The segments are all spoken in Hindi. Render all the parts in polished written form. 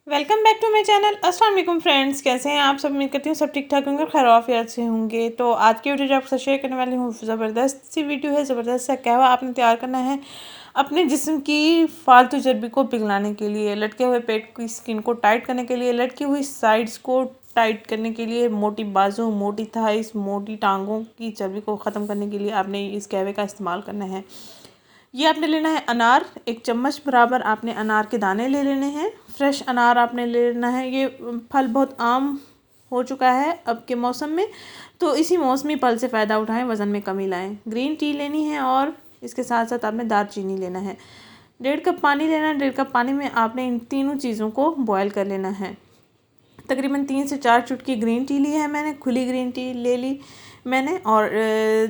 Welcome back to my channel. अस्सलाम वालेकुम फ्रेंड्स, कैसे हैं आप सब? उम्मीद करती हूँ सब ठीक ठाक होंगे, खैर आफियत से होंगे। तो आज की वीडियो जो आपके साथ शेयर करने वाली हूँ ज़बरदस्त सी वीडियो है। ज़बरदस्त सा कहवा आपने तैयार करना है अपने जिस्म की फालतू चर्बी को पिघलाने के लिए, लटके हुए पेट की स्किन को टाइट करने के लिए, लटकी हुई साइड्स को टाइट करने के लिए, मोटी बाजू, मोटी थाइस, मोटी टांगों की चर्बी को ख़त्म करने के लिए आपने इस कहवे का इस्तेमाल करना है। ये आपने लेना है अनार, 1 चम्मच बराबर आपने अनार के दाने ले लेने हैं। फ्रेश अनार आपने ले लेना है। ये फल बहुत आम हो चुका है अब के मौसम में, तो इसी मौसमी फल से फ़ायदा उठाएं, वज़न में कमी लाएं। ग्रीन टी लेनी है और इसके साथ साथ आपने दालचीनी लेना है। 1.5 कप पानी लेना है। 1.5 कप पानी में आपने इन तीनों चीज़ों को बॉयल कर लेना है। तकरीबन 3 से 4 चुटकी ग्रीन टी ली है मैंने, खुली ग्रीन टी ले ली मैंने। और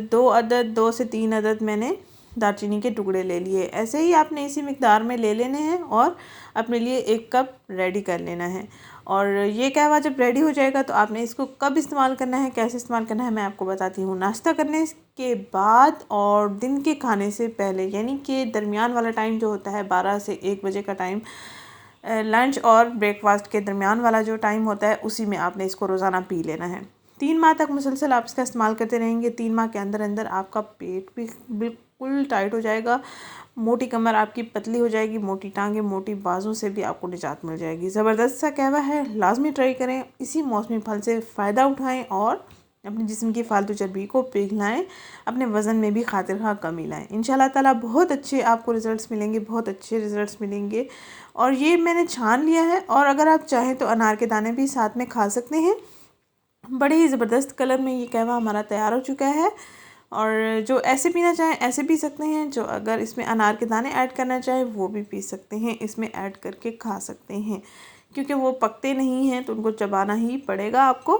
2 से 3 अदद मैंने दालचीनी के टुकड़े ले लिए। ऐसे ही आपने इसी मिकदार में ले लेने हैं और अपने लिए 1 कप रेडी कर लेना है। और ये कहवा जब रेडी हो जाएगा तो आपने इसको कब इस्तेमाल करना है, कैसे इस्तेमाल करना है, मैं आपको बताती हूँ। नाश्ता करने के बाद और दिन के खाने से पहले, यानी कि दरमियान वाला टाइम जो होता है 12 से 1 बजे का टाइम, लंच और ब्रेकफास्ट के दरमियान वाला जो टाइम होता है, उसी में आपने इसको रोज़ाना पी लेना है। 3 माह तक मुसलसल आप इसका इस्तेमाल करते रहेंगे। 3 माह के अंदर अंदर आपका पेट भी बिल्कुल टाइट हो जाएगा, मोटी कमर आपकी पतली हो जाएगी, मोटी टांगें, मोटी बाजू से भी आपको निजात मिल जाएगी। ज़बरदस्त सा कहवा है, लाजमी ट्राई करें। इसी मौसमी फल से फ़ायदा उठाएं और अपने जिस्म की फालतू चर्बी को पिघलाएं, अपने वज़न में भी खातिर खा कमी लाएं। इंशाल्लाह ताला बहुत अच्छे आपको रिज़ल्ट्स मिलेंगे, बहुत अच्छे रिज़ल्ट्स मिलेंगे। और ये मैंने छान लिया है, और अगर आप चाहें तो अनार के दाने भी साथ में खा सकते हैं। बड़े ही ज़बरदस्त कलर में ये कहवा हमारा तैयार हो चुका है। और जो ऐसे पीना चाहें ऐसे पी सकते हैं, जो अगर इसमें अनार के दाने ऐड करना चाहें वो भी पी सकते हैं, इसमें ऐड करके खा सकते हैं। क्योंकि वो पकते नहीं हैं तो उनको चबाना ही पड़ेगा आपको।